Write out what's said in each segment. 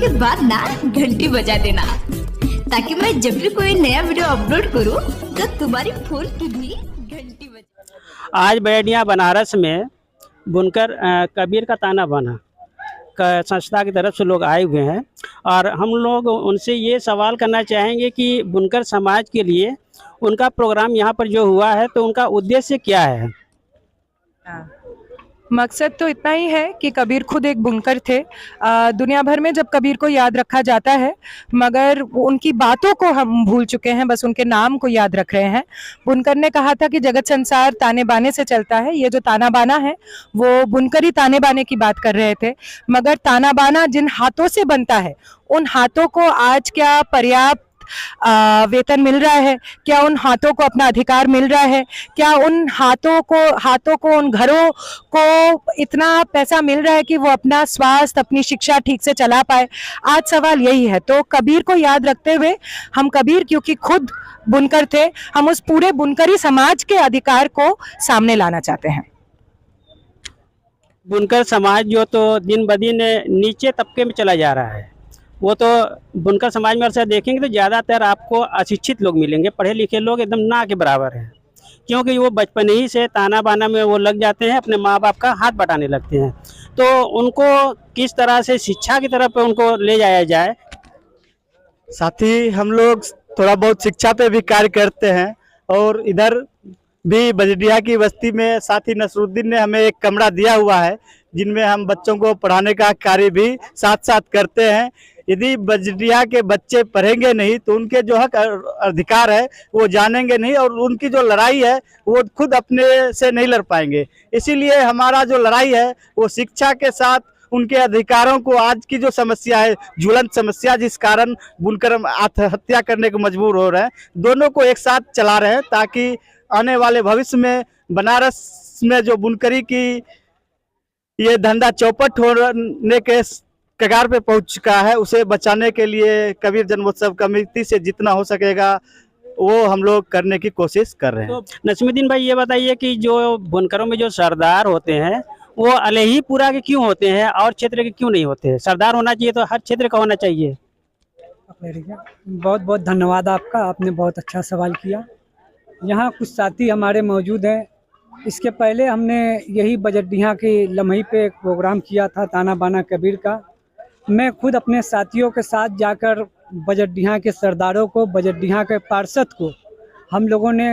उसके बाद ना घंटी बजा देना, ताकि मैं जब भी कोई नया वीडियो अपलोड करूं तो तुम्हारी फोन की भी घंटी बजे। आज बैडिया बनारस में बुनकर कबीर का ताना बाना संस्था की तरफ से लोग आए हुए हैं और हम लोग उनसे ये सवाल करना चाहेंगे कि बुनकर समाज के लिए उनका प्रोग्राम यहाँ पर जो हुआ है तो उनका उद्देश्य क्या है। मकसद तो इतना ही है कि कबीर खुद एक बुनकर थे। दुनिया भर में जब कबीर को याद रखा जाता है मगर उनकी बातों को हम भूल चुके हैं, बस उनके नाम को याद रख रहे हैं। बुनकर ने कहा था कि जगत संसार ताने बाने से चलता है। ये जो ताना बाना है वो बुनकरी ताने बाने की बात कर रहे थे, मगर ताना बाना जिन हाथों से बनता है उन हाथों को आज क्या पर्याप्त वेतन मिल रहा है? क्या उन हाथों को अपना अधिकार मिल रहा है? क्या उन हाथों को उन घरों को इतना पैसा मिल रहा है कि वो अपना स्वास्थ्य, अपनी शिक्षा ठीक से चला पाए? आज सवाल यही है। तो कबीर को याद रखते हुए हम कबीर, क्योंकि खुद बुनकर थे, हम उस पूरे बुनकरी समाज के अधिकार को सामने लाना चाहते हैं। बुनकर समाज जो तो दिन ब दिन नीचे तबके में चला जा रहा है, वो तो बुनकर समाज में अक्सर देखेंगे तो ज़्यादातर आपको अशिक्षित लोग मिलेंगे, पढ़े लिखे लोग एकदम ना के बराबर हैं, क्योंकि वो बचपन ही से ताना बाना में वो लग जाते हैं, अपने माँ बाप का हाथ बटाने लगते हैं। तो उनको किस तरह से शिक्षा की तरफ उनको ले जाया जाए। साथ ही हम लोग थोड़ा बहुत शिक्षा पे भी कार्य करते हैं और इधर भी बजडिया की बस्ती में साथ ही नसरुद्दीन ने हमें एक कमरा दिया हुआ है जिनमें हम बच्चों को पढ़ाने का कार्य भी साथ साथ करते हैं। यदि बजडिया के बच्चे पढ़ेंगे नहीं तो उनके जो हक अधिकार है वो जानेंगे नहीं और उनकी जो लड़ाई है वो खुद अपने से नहीं लड़ पाएंगे। इसीलिए हमारा जो लड़ाई है वो शिक्षा के साथ उनके अधिकारों को, आज की जो समस्या है, ज्वलंत समस्या जिस कारण बुनकर आत्महत्या करने को मजबूर हो रहे हैं, दोनों को एक साथ चला रहे हैं ताकि आने वाले भविष्य में बनारस में जो बुनकरी की ये धंधा चौपट होने के कगार पे पहुंच चुका है, उसे बचाने के लिए कबीर जन्मोत्सव कमेटी से जितना हो सकेगा वो हम लोग करने की कोशिश कर रहे हैं। तो नसीमुद्दीन भाई ये बताइए कि जो बुनकरों में जो सरदार होते हैं वो अलहीपुरा के क्यों होते हैं और क्षेत्र के क्यों नहीं होते हैं? सरदार होना चाहिए तो हर क्षेत्र का होना चाहिए। बहुत बहुत धन्यवाद आपका, आपने बहुत अच्छा सवाल किया। यहाँ कुछ साथी हमारे मौजूद हैं। इसके पहले हमने यही बजडिया के लम्ही पे एक प्रोग्राम किया था ताना बाना कबीर का। मैं खुद अपने साथियों के साथ जाकर बजडिया के सरदारों को, बजडिया के पार्षद को हम लोगों ने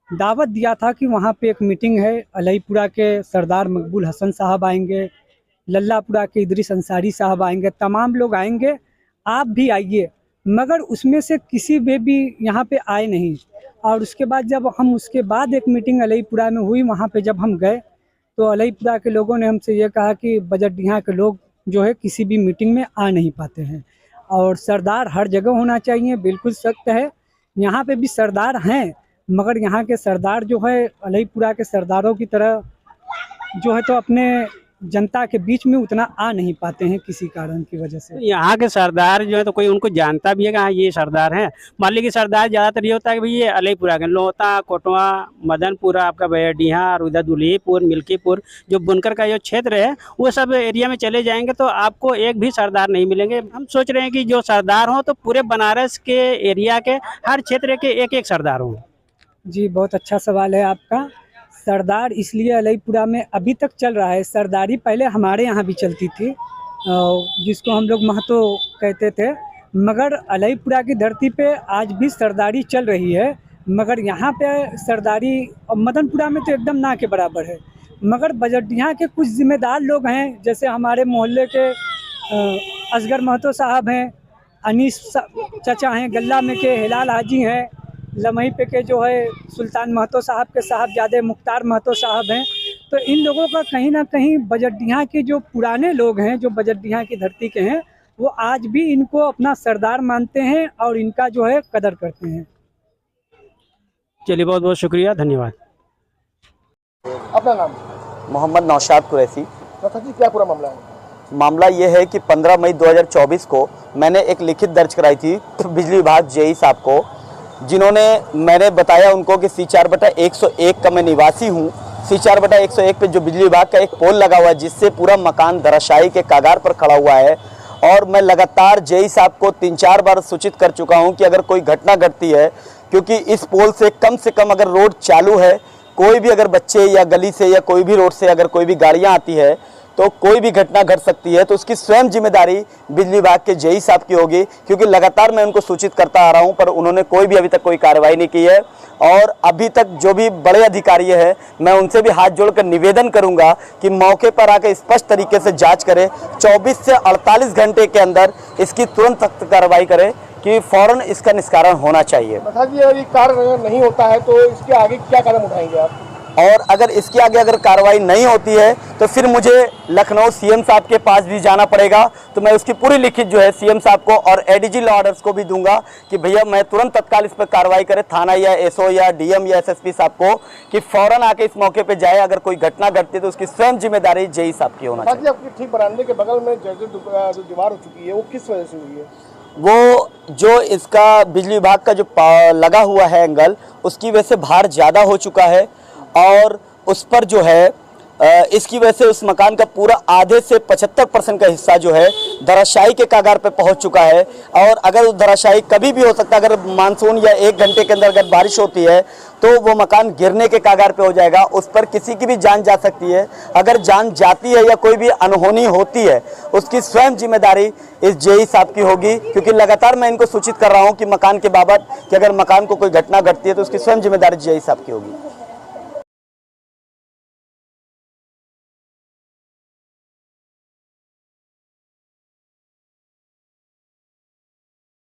दावत दिया था कि वहाँ पे एक मीटिंग है। अलहीपुरा के सरदार मकबूल हसन साहब आएंगे, लल्लापुरा के इदरीस अंसारी साहब आएंगे, तमाम लोग आएंगे, आप भी आइए। मगर उसमें से किसी भी यहाँ पे आए नहीं। और उसके बाद जब हम उसके बाद एक मीटिंग अलहीपुरा में हुई, वहाँ पे जब हम गए तो अलहीपुरा के लोगों ने हमसे ये कहा कि बजडिया के लोग जो है किसी भी मीटिंग में आ नहीं पाते हैं और सरदार हर जगह होना चाहिए। बिल्कुल सत्य है, यहाँ पे भी सरदार हैं, मगर यहाँ के सरदार जो है अलहीपुरा के सरदारों की तरह जो है तो अपने जनता के बीच में उतना आ नहीं पाते हैं किसी कारण की वजह से। यहाँ के सरदार जो है तो कोई उनको जानता भी है कि हाँ ये सरदार हैं? मान लीजिए सरदार ज़्यादातर ये होता है कि भाई ये अलहीपुरा के, लोता, कोटवा, मदनपुरा, आपका बैडिया और उधर दुल्हीपुर, मिल्कीपुर, जो बुनकर का जो क्षेत्र है वो सब एरिया में चले जाएंगे तो आपको एक भी सरदार नहीं मिलेंगे। हम सोच रहे हैं कि जो सरदार हों तो पूरे बनारस के एरिया के हर क्षेत्र के एक एक सरदार हों। जी, बहुत अच्छा सवाल है आपका। सरदार इसलिए अलहीपुरा में अभी तक चल रहा है। सरदारी पहले हमारे यहाँ भी चलती थी, जिसको हम लोग महतो कहते थे, मगर अलहीपुरा की धरती पे आज भी सरदारी चल रही है। मगर यहाँ पे सरदारी मदनपुरा में तो एकदम ना के बराबर है। मगर बजडिया के कुछ जिम्मेदार लोग हैं, जैसे हमारे मोहल्ले के असगर महतो साहब हैं, अनीस चचा हैं, गल्ला में के हिलाल हाजी हैं, लम्ही पे के जो है सुल्तान महतो साहब के साहबजादे मुख्तार महतो साहब हैं। तो इन लोगों का कहीं ना कहीं बजडिया के जो पुराने लोग हैं, जो बजडिया की धरती के हैं, वो आज भी इनको अपना सरदार मानते हैं और इनका जो है कदर करते हैं। चलिए, बहुत बहुत शुक्रिया, धन्यवाद। अपना नाम? मोहम्मद नौशाद कुरैशी। जी, क्या पूरा मामला है? मामला ये है कि 15 मई 2024 को मैंने एक लिखित दर्ज कराई थी बिजली विभाग जेई साहब को, जिन्होंने, मैंने बताया उनको कि C4/101 का मैं निवासी हूँ। C4/101 पे जो बिजली विभाग का एक पोल लगा हुआ है जिससे पूरा मकान धराशायी के कगार पर खड़ा हुआ है और मैं लगातार जेई साहब को 3-4 बार सूचित कर चुका हूं कि अगर कोई घटना घटती है, क्योंकि इस पोल से कम अगर रोड चालू है, कोई भी अगर बच्चे या गली से या कोई भी रोड से अगर कोई भी गाड़ियां आती है तो कोई भी घटना घट सकती है, तो उसकी स्वयं जिम्मेदारी बिजली विभाग के जेई साहब की होगी। क्योंकि लगातार मैं उनको सूचित करता आ रहा हूं, पर उन्होंने कोई भी अभी तक कोई कार्रवाई नहीं की है। और अभी तक जो भी बड़े अधिकारी हैं, मैं उनसे भी हाथ जोड़कर निवेदन करूंगा कि मौके पर आकर स्पष्ट तरीके से जांच करें, 24 से 48 घंटे के अंदर इसकी तुरंत सख्त कार्रवाई करें कि फौरन इसका निस्तारण होना चाहिए। प्रसाद जी, अगर ये कार्य नहीं होता है तो इसके आगे क्या कदम उठाएंगे आप? और अगर इसके आगे अगर कार्रवाई नहीं होती है तो फिर मुझे लखनऊ सीएम साहब के पास भी जाना पड़ेगा। तो मैं उसकी पूरी लिखित जो है सीएम साहब को और एडीजी लॉ ऑर्डर्स को भी दूंगा कि भैया मैं तुरंत तत्काल इस पर कार्रवाई करे, थाना या एसओ या डीएम या एसएसपी साहब को, कि फौरन आके इस मौके पे जाए। अगर कोई घटना घटती है तो उसकी स्वयं जिम्मेदारी जेई साहब की होना चाहिए। आपके ठीक बरामदे के बगल में जो दीवार हो चुकी है वो किस वजह से हुई है? वो जो इसका बिजली विभाग का जो लगा हुआ है एंगल, उसकी वजह से भार ज़्यादा हो चुका है और उस पर जो है इसकी वजह से उस मकान का पूरा आधे से 75% का हिस्सा जो है धराशायी के कगार पे पहुंच चुका है। और अगर धराशायी कभी भी हो सकता है, अगर मानसून या 1 घंटे के अंदर अगर बारिश होती है तो वो मकान गिरने के कगार पे हो जाएगा, उस पर किसी की भी जान जा सकती है। अगर जान जाती है या कोई भी अनहोनी होती है, उसकी स्वयं जिम्मेदारी इस जेई साहब की होगी। क्योंकि लगातार मैं इनको सूचित कर रहा हूँ कि मकान के बाबत कि अगर मकान को कोई घटना घटती है तो उसकी स्वयं जिम्मेदारी जेई साहब की होगी।